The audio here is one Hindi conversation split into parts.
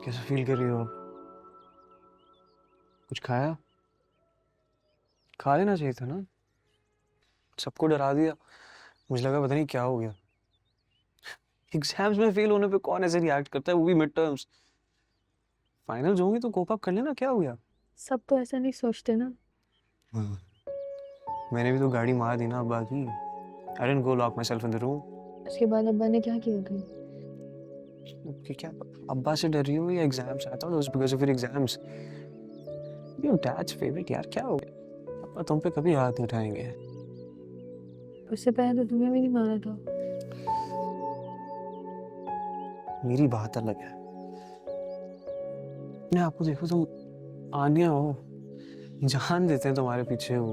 कैसा फील कर रही हो आप? कुछ खाया? खा लेना चाहिए था ना। सबको डरा दिया। मुझे लगा पता नहीं क्या हो गया। एग्जाम्स में फेल होने पे कौन ऐसे रिएक्ट करता है, वो भी मिड टर्म्स। फाइनल्स होंगे तो कोप अप कर लेना, क्या हो गया? सब तो ऐसा नहीं सोचते ना। हाँ। मैंने भी तो गाड़ी मार दी ना अब्बा की। I didn't go lock my self in the room. उसके बाद अब्बा ने क्या किया था? कि क्या अब्बा से डर रही हो या exams? I thought it was because of your exams. Your dad's favourite यार, क्या हो गया? अब्बा तुम पे कभी हाथ नहीं उठाएंगे। उससे पहले तो तुम्हें भी नहीं मारा था। मेरी बात अलग है। मैं आपको देखो, तुम आनिया हो, जान देते हैं तुम्हारे पीछे हो।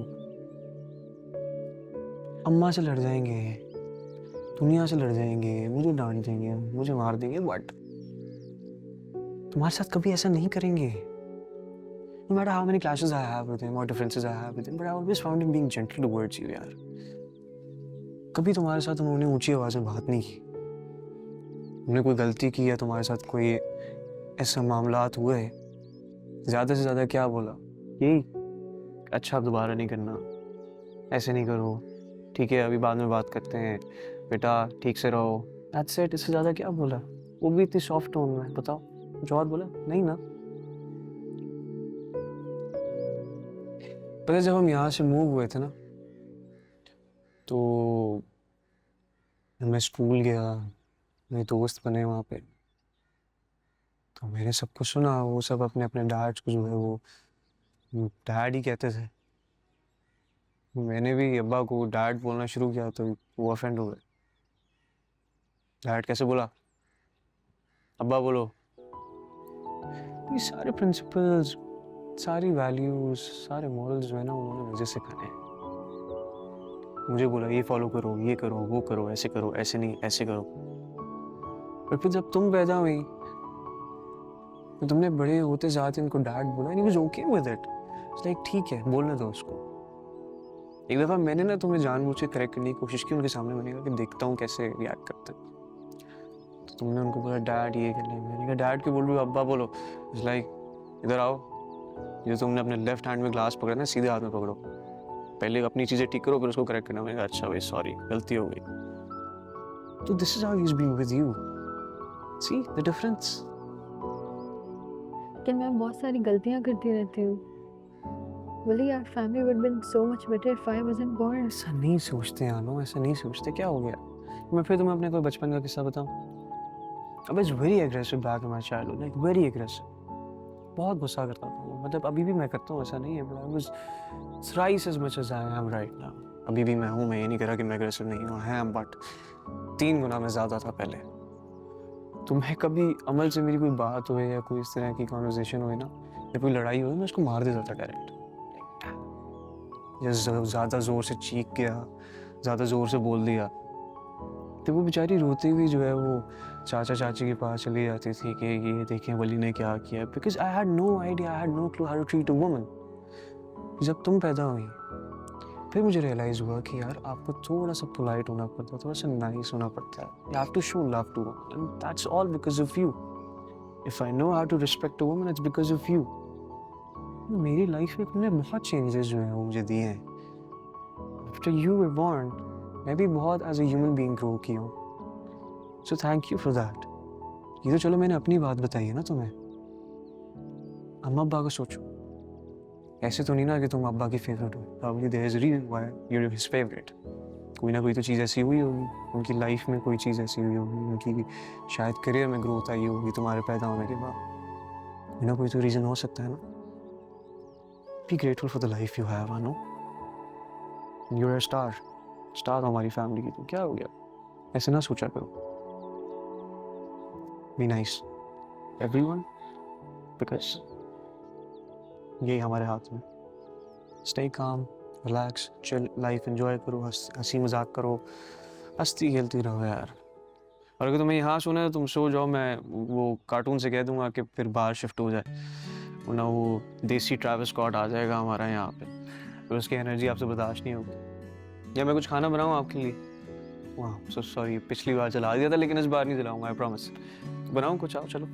अम्मा से लड़ जाएंगे, दुनिया से लड़ जाएंगे, मुझे डांट देंगे, मुझे मार देंगे, बट तुम्हारे साथ कभी ऐसा नहीं करेंगे। No matter how many clashes I have with him or differences I have with him, but I always found him being gentle towards you यार। कभी तुम्हारे साथ उन्होंने ऊंची आवाज में बात नहीं की। उन्होंने कोई गलती की या तुम्हारे साथ कोई ऐसा मामलात हुए, ज्यादा से ज्यादा क्या बोला? यही, अच्छा अब दोबारा नहीं करना, ऐसे नहीं करो, ठीक है अभी बाद में बात करते हैं, बेटा ठीक से रहो। That's it. इससे ज्यादा क्या बोला? वो भी इतनी सॉफ्ट टोन में। बताओ कुछ और बोला? नहीं ना। पता है, जब हम यहाँ से मूव हुए थे ना, तो मैं स्कूल गया, मेरे दोस्त बने वहाँ पे, तो मैंने सब कुछ सुना। वो सब अपने अपने डैड्स को जो है वो डैड ही कहते थे। मैंने भी अब्बा को डैड बोलना शुरू किया तो वो ऑफेंड हो गए। डैड कैसे बोला? अब्बा बोलो। ये सारे प्रिंसिपल्स, सारी वैल्यूज, सारे मॉरल्स जो है ना, उन्होंने मुझे सिखाए हैं। मुझे बोला ये फॉलो करो, ये करो, वो करो, ऐसे करो, ऐसे नहीं ऐसे करो। पर फिर जब तुम पैदा हुई तो तुमने बड़े होते जाते उनको डैड बोला, and he was okay with it. It's like ठीक है, बोलने दो उसको। एक दफा मैंने ना तुम्हें जानबूझ के करेक्ट करने की कोशिश की उनके सामने। मैंने कहा कि देखता हूँ कैसे रिएक्ट करते हैं। तो तुमने उनको बोला डैड ये कर ले। मैंने कहा डैड क्यों बोल रही हो, अब्बा बोलो। इट्स लाइक इधर आओ, ये तुमने अपने लेफ्ट हैंड में ग्लास पकड़ा ना, सीधे हाथ में पकड़ो। पहले अपनी चीजें ठीक करो, फिर उसको करेक्ट करना। मैंने कहा अच्छा भाई सॉरी, गलती हो गई। तो this is how he is being with you. See the difference. लेकिन मैं बहुत सारी गलतियां करती रहती हूँ। बोली यार, family would been so much better if I wasn't born. ऐसा नहीं सोचते आनो, ऐसा नहीं सोचते। क्या हो गया? मैं फिर तुम्हें अपने कोई बचपन का किस्सा बताऊं? I was very aggressive back in my childhood, like very aggressive। बहुत गुस्सा करता था मैं। मतलब अभी भी मैं करता हूँ, ऐसा नहीं है, but I was thrice as much as I am right now। अभी भी मैं हूँ, मैं ये नहीं कह रहा कि मैं aggressive नहीं हूँ, I am, but 3 गुना मैं ज़्यादा था पहले। तो मैं कभी अमल से मेरी कोई बात हुई या कोई इस तरह की कॉन्वर्जेशन हुई ना, या कोई लड़ाई हुई, मैं उसको मार देता था डायरेक्ट। या ज़्यादा ज़ोर से चीख गया, ज़्यादा ज़ोर से बोल दिया, तो वो बेचारी रोती हुई जो है वो चाचा चाची के पास चली जाती थी कि ये देखें वली ने क्या किया। Because I had no idea, I had no clue how to treat a woman. जब तुम पैदा हुई फिर मुझे रियलाइज हुआ कि यार आपको थोड़ा सा पोलाइट होना पड़ता है, थोड़ा सा नाइस होना पड़ता है। You have to show love to woman, and that's all because of you. If I know how to respect a woman, it's because of you. मेरी लाइफ में तुमने बहुत चेंजेस जो है वो मुझे दिए हैं। आफ्टर यू वर बोर्न, मैं भी बहुत as a human being grow की हूँ। So thank you for that. ये तो चलो मैंने अपनी बात बताई है ना तुम्हें। अम्मा अब्बा को सोचो। ऐसे तो नहीं ना कि तुम अब्बा की फेवरेट हो। Probably there is a reason why you are his favourite. कोई ना कोई तो चीज़ ऐसी हुई होगी, उनकी लाइफ में कोई चीज़ ऐसी हुई होगी, उनकी शायद करियर में ग्रोथ आई होगी तुम्हारे पैदा होने के बाद। कोई ना कोई तो रीज़न हो सकता है ना। Be grateful for the life you have. I know you are a star. Star हमारी फैमिली की, तो क्या हो गया? ऐसे ना सोचा करो। बी नाइस एवरीवन, बिकॉज यही हमारे हाथ में। Stay calm, relax, chill, life enjoy करो, हंसी मजाक करो, हंसती खेलती रहो यार। और अगर तुम्हें यहाँ सोना है तो तुम सो जाओ। मैं वो कार्टून से कह दूंगा कि फिर बाहर शिफ्ट हो जाए, वरना वो देसी ट्रैविस स्कॉट आ जाएगा हमारा यहाँ पे, फिर उसकी एनर्जी आपसे बर्दाश्त नहीं होगी। या मैं कुछ खाना बनाऊँ आपके लिए? वाह सो सॉरी, पिछली बार जला दिया था लेकिन इस बार नहीं जलाऊंगा, आई प्रॉमिस। बनाऊँ कुछ? आओ चलो।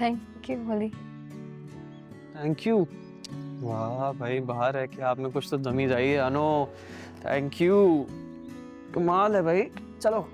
Thank you Wali. Thank you. वाह भाई, बाहर है कि आप में कुछ तो तमीज आई है अनो। थैंक यू, कमाल है भाई। चलो